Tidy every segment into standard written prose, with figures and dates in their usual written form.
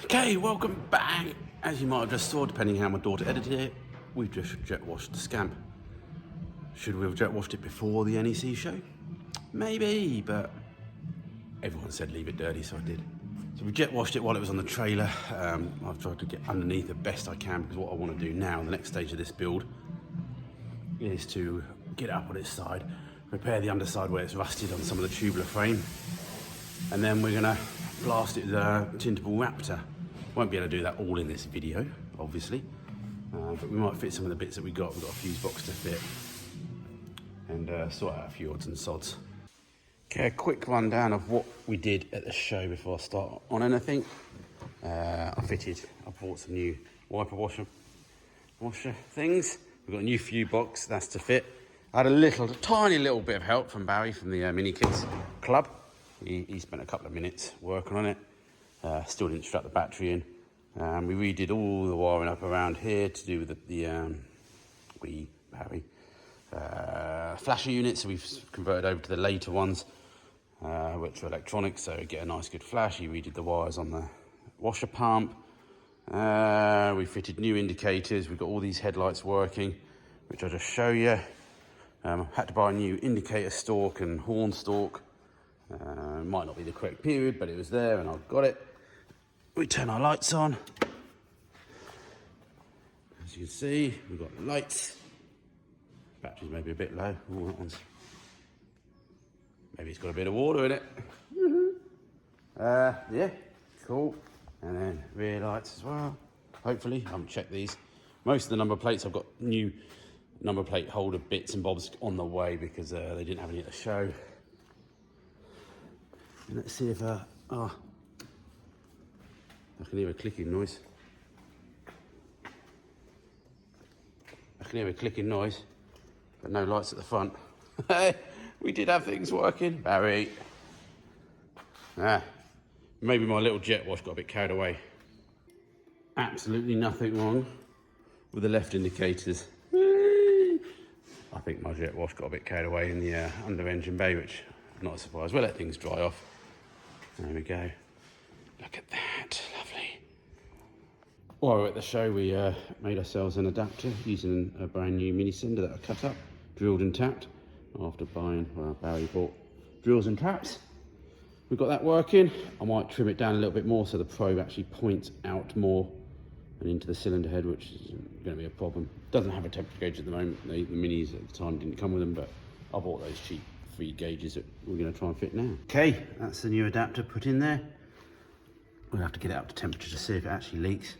Okay, welcome back. As you might have just saw, depending how my daughter edited it, we've just jet washed the Scamp. Should we have jet washed it before the NEC show? Maybe, but everyone said leave it dirty, so I did. So we jet washed it while it was on the trailer. I've tried to get underneath the best I can, because what I want to do now, the next stage of this build, is to get it up on its side, repair the underside where it's rusted on some of the tubular frame, and then we're gonna blast it with a tintable Raptor. Won't be able to do that all in this video, obviously, but we might fit some of the bits that we got. We've got a fuse box to fit, and sort out a few odds and sods. Okay, a quick rundown of what we did at the show before I start on anything. I bought some new wiper washer things. We've got a new fuse box, that's to fit. I had a tiny little bit of help from Barry from the Mini Kits Club. He spent a couple of minutes working on it. Still didn't strap the battery in. We redid all the wiring up around here to do with Barry flasher units. So we've converted over to the later ones, which are electronic, so get a nice good flash. He redid the wires on the washer pump. We fitted new indicators. We've got all these headlights working, which I'll just show you. Had to buy a new indicator stalk and horn stalk. Might not be the correct period, but it was there and I've got it. We turn our lights on. As you can see, we've got the lights. Battery's maybe a bit low. Ooh, that one's... Maybe it's got a bit of water in it. Yeah, cool. And then rear lights as well. Hopefully, I haven't checked these. Most of the number plates, I've got new number plate holder bits and bobs on the way because they didn't have any at the show. And let's see if I can hear a clicking noise. But no lights at the front. We did have things working, Barry. Maybe my little jet wash got a bit carried away. Absolutely nothing wrong with the left indicators. I think my jet wash got a bit carried away in the under engine bay, which I'm not a surprise. We'll let things dry off. There we go. Look at that, lovely. While we were at the show, we made ourselves an adapter using a brand new mini cinder that I cut up, drilled and tapped. After buying, well, Barry bought drills and taps. We've got that working. I might trim it down a little bit more so the probe actually points out more and into the cylinder head, which is going to be a problem. Doesn't have a temperature gauge at the moment. The minis at the time didn't come with them, but I bought those cheap free gauges that we're going to try and fit now. Okay, that's the new adapter put in there. We'll have to get it up to temperature to see if it actually leaks.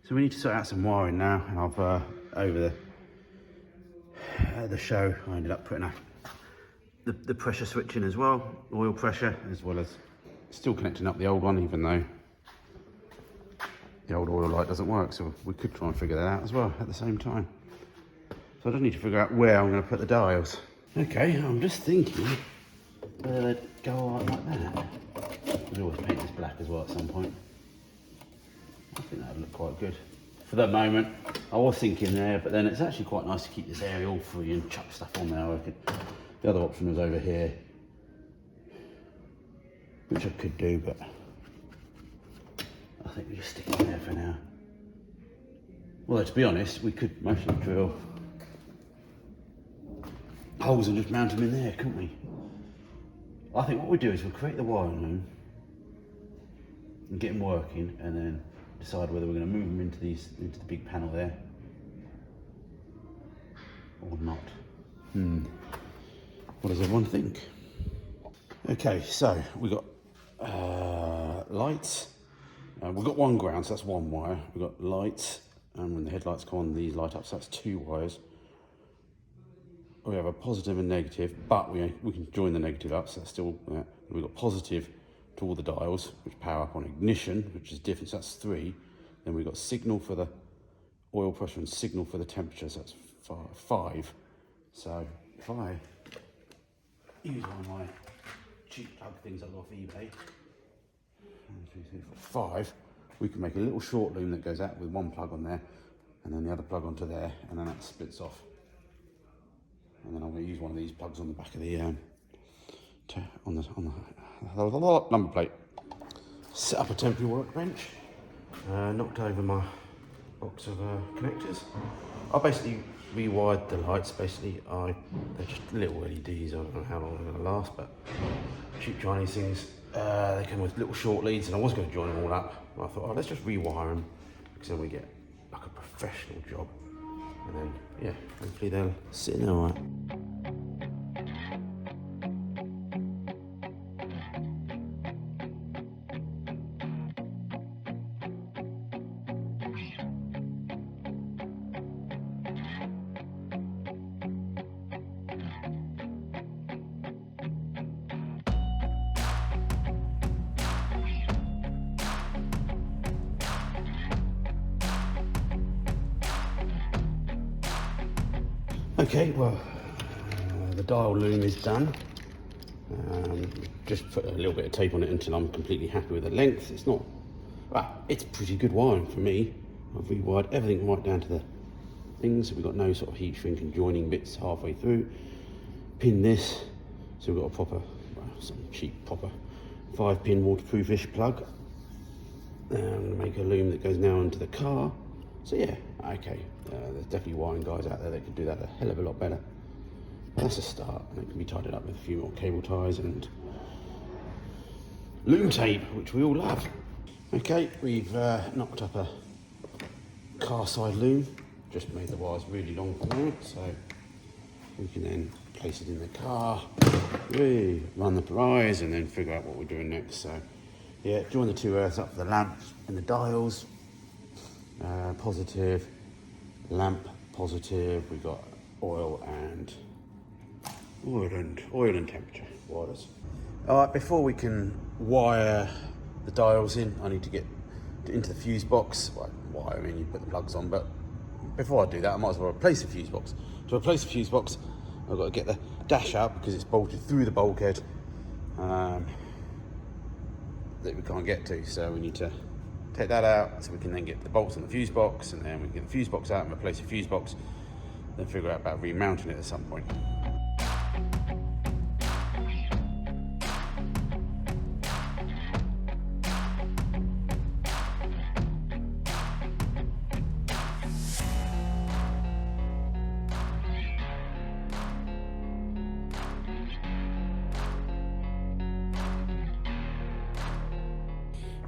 So we need to sort out some wiring now. And I've over the show, I ended up putting the pressure switch in as well, oil pressure, as well as still connecting up the old one, even though the old oil light doesn't work. So we could try and figure that out as well at the same time. So I just need to figure out where I'm going to put the dials. Okay, I'm just thinking whether they'd go all right like that. We'll always paint this black as well at some point. I think that would look quite good. For the moment, I was thinking there, but then it's actually quite nice to keep this area all free and chuck stuff on there. I reckon. The other option was over here, which I could do, but I think we just stick it there for now. Well, to be honest, we could mostly drill holes and just mount them in there, couldn't we? I think what we do is we'll create the wiring loom and get them working, and then decide whether we're going to move them into the big panel there or not. What does everyone think? Okay, so we got lights. We've got one ground, so that's one wire. We've got lights, and when the headlights come on, these light up, so that's two wires. We have a positive and negative, but we can join the negative up, so that's still that. We've got positive to all the dials, which power up on ignition, which is different, so that's 3. Then we've got signal for the oil pressure and signal for the temperature, so that's 5. So if I use one of my cheap plug things I got off eBay, 1, 2, 3, 4, 5, we can make a little short loom that goes out with one plug on there, and then the other plug onto there, and then that splits off. And then I'm going to use one of these plugs on the back of the on the number plate. Set up a temporary workbench. Knocked over my box of connectors. I basically rewired the lights. Basically, they're just little LEDs. I don't know how long they're going to last, but cheap Chinese things. They come with little short leads, and I was going to join them all up. But I thought, oh, let's just rewire them, because then we get like a professional job. And then, yeah, hopefully they'll sit in all right. Okay, well, the dial loom is done. Just put a little bit of tape on it until I'm completely happy with the length. It's not, well, it's pretty good wiring for me. I've rewired everything right down to the things. We've got no sort of heat shrink and joining bits halfway through. Pin this, so we've got a proper, well, some cheap proper 5-pin waterproof-ish plug. I'm going to make a loom that goes now into the car. So yeah, okay, there's definitely wiring guys out there that could do that a hell of a lot better. But that's a start, and it can be tidied up with a few more cable ties and loom tape, which we all love. Okay, we've knocked up a car side loom, just made the wires really long for now, so we can then place it in the car, really run the prize, and then figure out what we're doing next. So yeah, join the two earths up for the lamps and the dials. Positive, lamp positive, we've got oil and temperature wires. Alright, before we can wire the dials in, I need to get into the fuse box. Well, wire, I mean, you put the plugs on, but before I do that, I might as well replace the fuse box. To replace the fuse box, I've got to get the dash out because it's bolted through the bulkhead that we can't get to, so we need to take that out so we can then get the bolts on the fuse box, and then we can get the fuse box out and replace the fuse box, then figure out about remounting it at some point.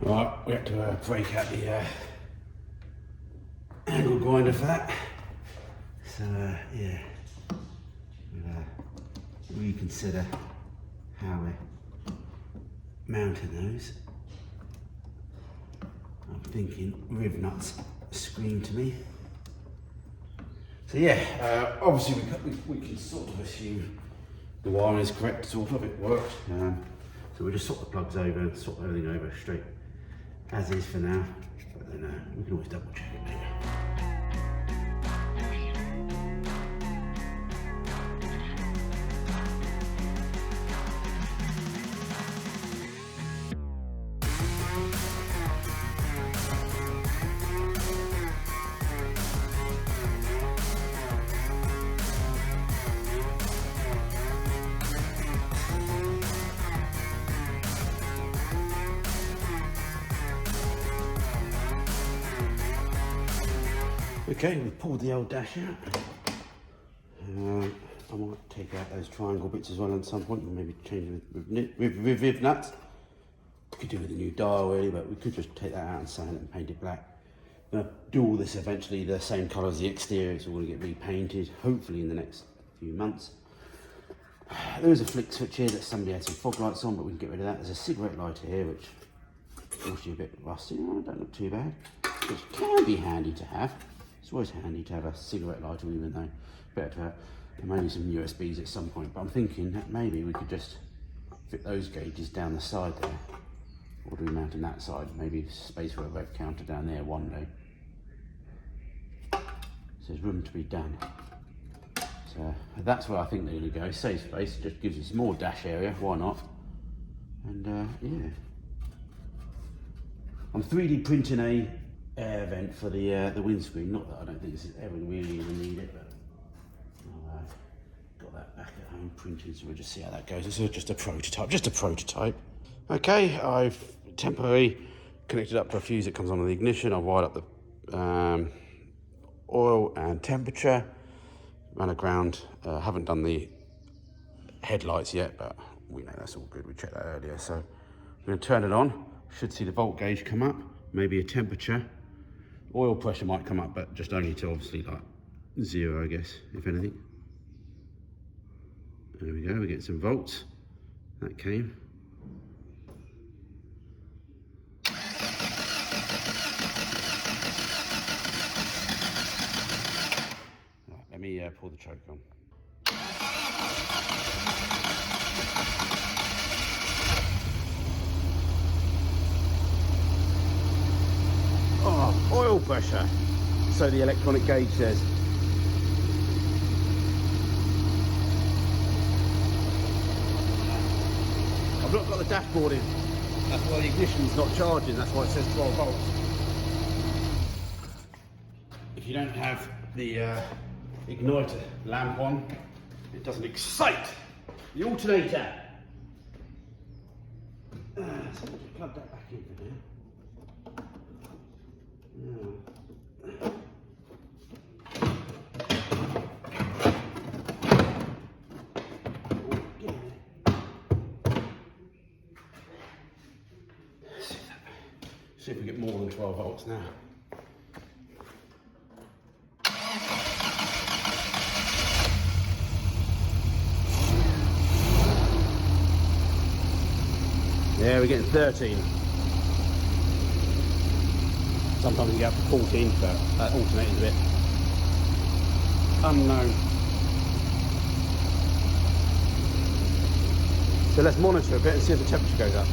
Right, we have to break out the angle grinder for that. So yeah, we'll reconsider how we're mounting those. I'm thinking riv nuts scream to me. So yeah, obviously we can sort of assume the wiring is correct, sort of, it worked. So we'll just swap the plugs over and swap everything over straight as is for now, but then we can always double check it later. Okay, we pulled the old dash out. I might take out those triangle bits as well at some point and maybe change it with riv nuts. Could do with a new dial really, but we could just take that out and sand it and paint it black. I'm gonna do all this eventually the same colour as the exterior. It's all gonna get repainted, hopefully in the next few months. There is a flick switch here that somebody had some fog lights on, but we can get rid of that. There's a cigarette lighter here, which is actually a bit rusty. Oh, don't look too bad. Which can be handy to have. It's always handy to have a cigarette lighter, even though better to have maybe some USBs at some point. But I'm thinking that maybe we could just fit those gauges down the side there. Or do we mount on that side? Maybe space for a rev counter down there one day. So there's room to be done. So that's where I think they're going to go. Save space, just gives us more dash area, why not? And yeah. I'm 3D printing a air vent for the windscreen. Not that I don't think this is ever really going to need it, but I've got that back at home. printing, so we'll just see how that goes. This is just a prototype. Okay, I've temporarily connected up to a fuse that comes on the ignition. I've wired up the oil and temperature, ran a ground. Haven't done the headlights yet, but we know that's all good. We checked that earlier. So I'm going to turn it on. Should see the volt gauge come up, maybe a temperature. Oil pressure might come up, but just only to obviously like 0, I guess, if anything. There we go, we get some volts. That came. Right, let me pull the choke on. Oh, oil pressure. So the electronic gauge says. I've not got the dashboard in. That's why the ignition's not charging. That's why it says 12 volts. If you don't have the igniter lamp on, it doesn't excite the alternator. So we'll just plug that back in for now. See if we get more than 12 volts now. Yeah, we're getting 13. Sometimes we get up to 14, but that alternator's a bit unknown. So let's monitor a bit and see if the temperature goes up.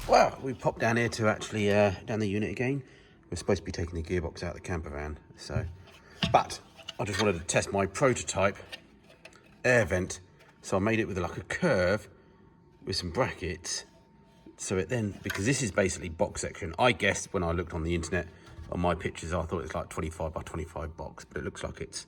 Well, we popped down here to actually down the unit again. We're supposed to be taking the gearbox out of the camper van, but I just wanted to test my prototype air vent. So I made it with like a curve with some brackets. So it then, because this is basically box section, I guessed when I looked on the internet on my pictures, I thought it was like 25 by 25 box, but it looks like it's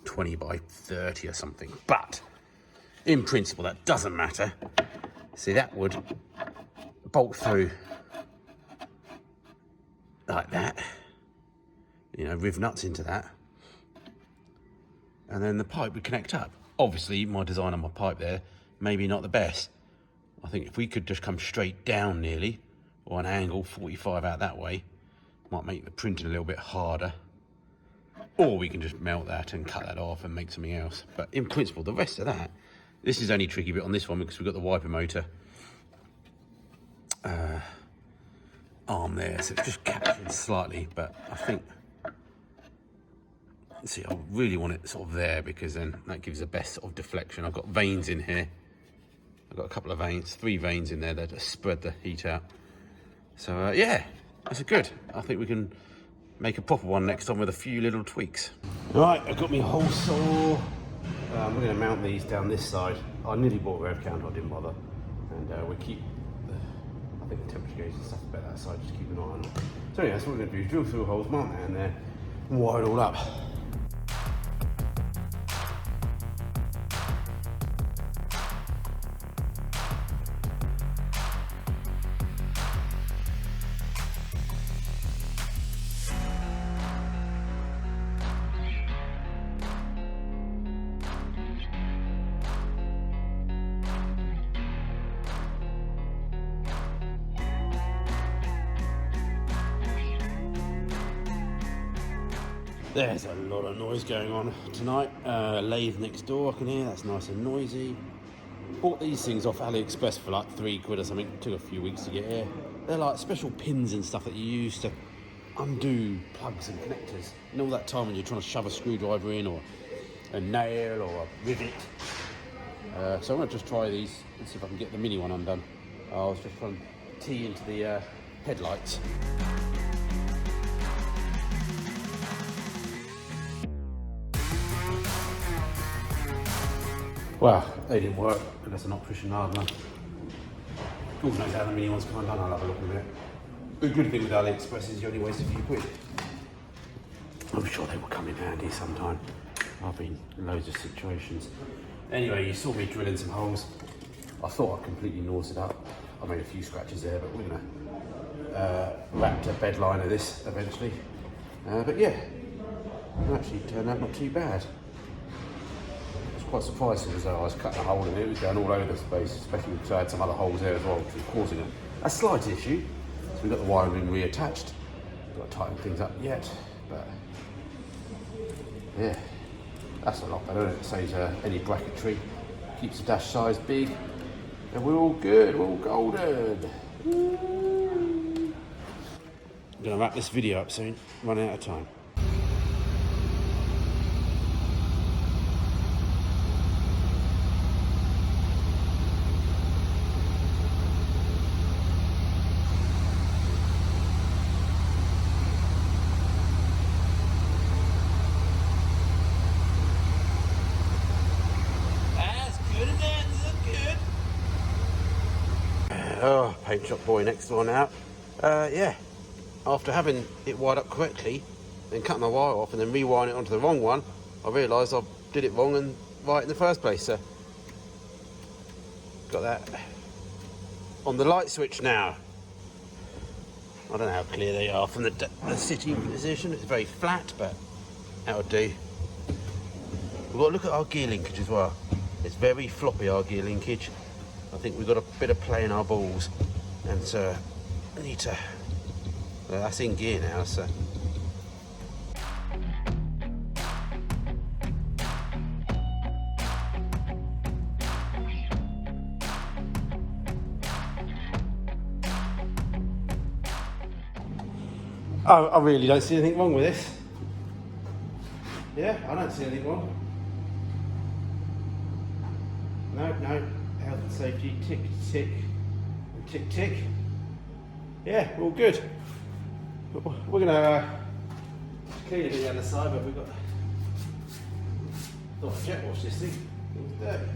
20 by 30 or something. But in principle, that doesn't matter. See, that would bolt through like that, you know, riv nuts into that, and then the pipe would connect up. Obviously my design on my pipe there, maybe not the best. I think if we could just come straight down nearly, or an angle 45 out that way, might make the printing a little bit harder. Or we can just melt that and cut that off and make something else. But in principle, the rest of that, this is the only tricky bit on this one because we've got the wiper motor arm there, so it's just captured slightly, but I think, see, I really want it sort of there because then that gives the best sort of deflection. I've got veins in here. I've got a couple of veins, 3 veins in there that spread the heat out. So yeah, that's good. I think we can make a proper one next time with a few little tweaks. Right, I've got my hole saw. I'm going to mount these down this side. I nearly bought a rev counter, I didn't bother. And we keep, I think the temperature gauge and stuff about that side, just keep an eye on it. So yeah, that's what we're going to do, drill through holes, mount that in there, and wire it all up. There's a lot of noise going on tonight. Lathe next door, I can hear, that's nice and noisy. Bought these things off AliExpress for like £3 or something. It took a few weeks to get here. They're like special pins and stuff that you use to undo plugs and connectors. And all that time when you're trying to shove a screwdriver in, or a nail, or a rivet. So I'm gonna just try these and see if I can get the mini one undone. I was just trying to tee into the headlights. Well, they didn't work because they're not pushing hard enough. God knows how many ones come undone. I'll have a look in a minute. The good thing with AliExpress is you only waste a few quid. I'm sure they will come in handy sometime. I've been in loads of situations. Anyway, you saw me drilling some holes. I thought I completely gnawed it up. I made a few scratches there, but we're gonna wrap the bed line of this eventually. But yeah, it actually turned out not too bad. I was quite surprised as I was cutting a hole in it. It was going all over the space, especially because I had some other holes there as well, which was causing a slight issue. So we've got the wiring reattached. Got to tighten things up yet, but yeah, that's a lot better. It saves any bracketry, keeps the dash size big, and we're all good. We're all golden. I'm gonna wrap this video up soon. Running out of time. Oh, paint shop boy next door now. Yeah, after having it wired up correctly, then cutting my wire off and then rewiring it onto the wrong one, I realised I did it wrong and right in the first place. So, got that on the light switch now. I don't know how clear they are from the sitting position. It's very flat, but that'll do. We've got to look at our gear linkage as well. It's very floppy, our gear linkage. I think we've got a bit of play in our balls, and so I need to. Well, that's in gear now, so. Oh, I really don't see anything wrong with this. Yeah, I don't see anything wrong. No. Health and safety, tick, tick, and tick, tick. Yeah, we're all good. We're gonna clean it on the other side, but we've got. Thought I'd jet wash this thing. It was dirty.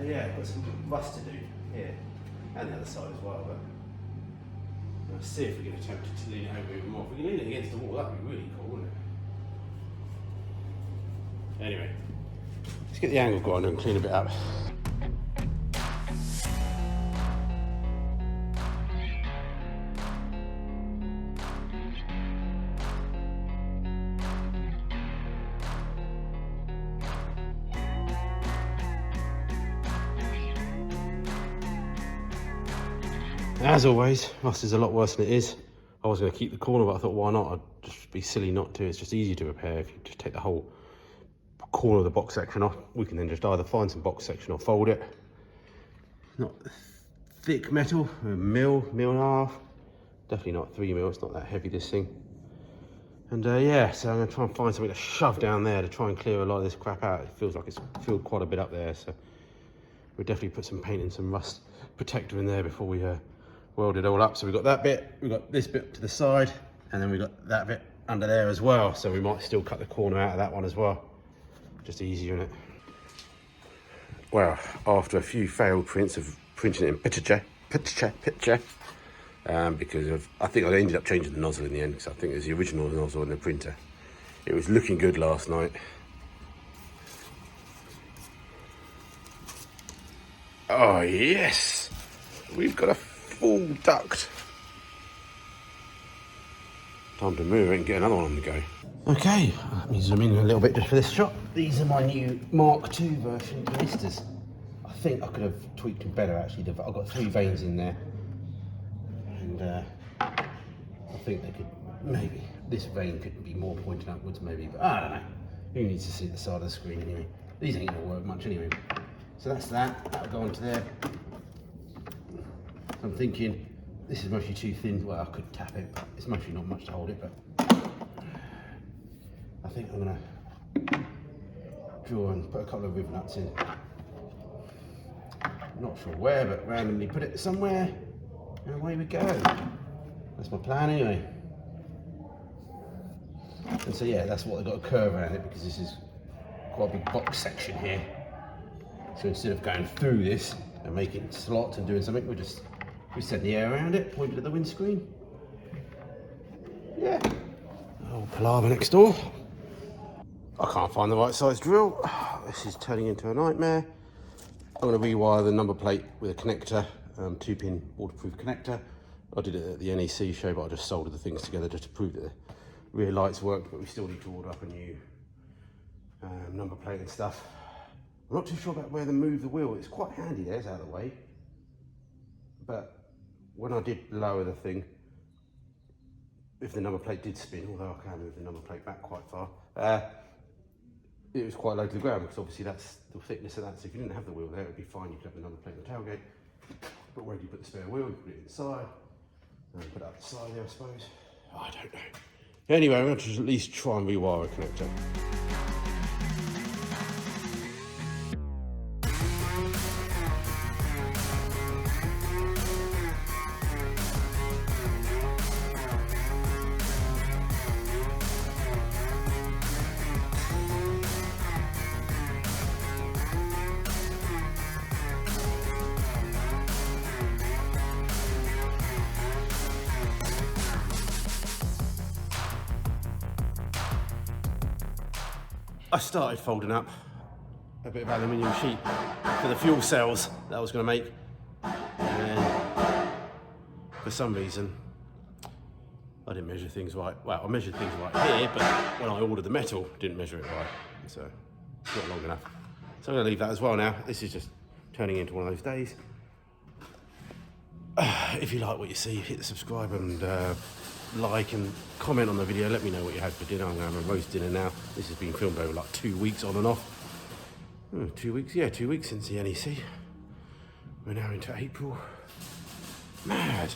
Yeah, I've got some rust to do here, and the other side as well. But let's see if we can attempt to lean it over even more. If we can lean it against the wall, that'd be really cool, wouldn't it? Anyway. Let's get the angle grinder and clean a bit up. As always, rust is a lot worse than it is. I was going to keep the corner, but I thought, why not? I'd just be silly not to. It's just easy to repair if you just take the whole corner of the box section off. We can then just either find some box section or fold it. Not thick metal, a mil and a half. Definitely not 3 mil, it's not that heavy, this thing. And yeah, so I'm gonna try and find something to shove down there to try and clear a lot of this crap out. It feels like it's filled quite a bit up there, so we'll definitely put some paint and some rust protector in there before we weld it all up. So we've got that bit, we've got this bit to the side, and then we've got that bit under there as well. So we might still cut the corner out of that one as well. Just easier, isn't it? Well, after a few failed prints of printing it in picture, because of, I think I ended up changing the nozzle in the end, because I think it was the original nozzle in the printer. It was looking good last night. Oh yes, we've got a full duct. Time to move it and get another one on the go. Okay, let me zoom in a little bit just for this shot. These are my new Mark II version ballistas. I think I could have tweaked them better actually. I've got 3 vanes in there. And I think they could, maybe, this vane could be more pointing upwards maybe, but I don't know. Who needs to see the side of the screen anyway? These ain't gonna work much anyway. So that's that, that'll go onto there. I'm thinking, this is mostly too thin. Well, I could tap it, but it's mostly not much to hold it, but I think I'm gonna draw and put a couple of rib nuts in. Not sure where, but randomly put it somewhere, and away we go. That's my plan anyway. And so yeah, that's what they've got a curve around it, because this is quite a big box section here. So instead of going through this, and making slots and doing something, we send the air around it, pointed at the windscreen. Yeah. Oh, palaver next door. I can't find the right size drill. This is turning into a nightmare. I'm going to rewire the number plate with a connector, 2-pin waterproof connector. I did it at the NEC show, but I just soldered the things together just to prove that the rear lights worked, but we still need to order up a new number plate and stuff. I'm not too sure about where to move the wheel. It's quite handy there, it's out of the way. But when I did lower the thing, if the number plate did spin, although I can move the number plate back quite far, it was quite low to the ground, because obviously that's the thickness of that. So if you didn't have the wheel there, it would be fine. You could have the number plate on the tailgate. But where do you put the spare wheel? You put it inside. And put it up the side there, I suppose. Oh, I don't know. Anyway, I'm going to at least try and rewire a connector. I started folding up a bit of aluminium sheet for the fuel cells that I was going to make, and for some reason I didn't measure things right. Well, I measured things right here, but when I ordered the metal, didn't measure it right, so it's not long enough. So I'm going to leave that as well now. This is just turning into one of those days. If you like what you see, hit the subscribe and like and comment on the video. Let me know what you had for dinner. I'm going to have a roast dinner now. This has been filmed over like 2 weeks on and off. 2 weeks? Yeah, 2 weeks since the NEC. We're now into April. Mad.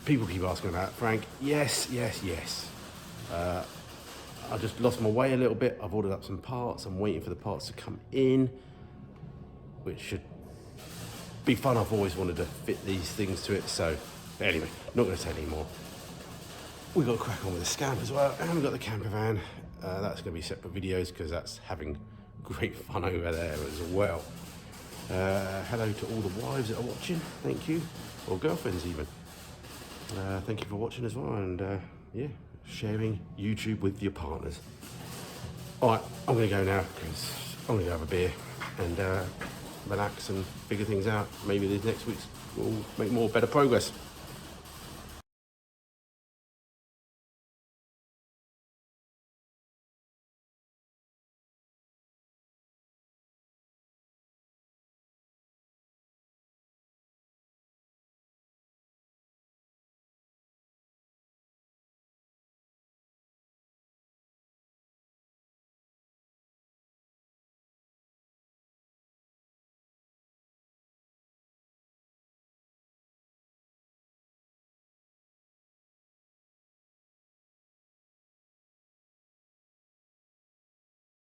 People keep asking about Frank. Yes. I just lost my way a little bit. I've ordered up some parts. I'm waiting for the parts to come in, which should be fun. I've always wanted to fit these things to it. So anyway, not going to say any more. We've got to crack on with the Scamp as well, and we've got the camper van. That's going to be separate videos because that's having great fun over there as well. Hello to all the wives that are watching, thank you, or girlfriends even. Thank you for watching as well, and yeah, sharing YouTube with your partners. All right, I'm going to go now because I'm going to have a beer and relax and figure things out. Maybe this next week we'll make better progress.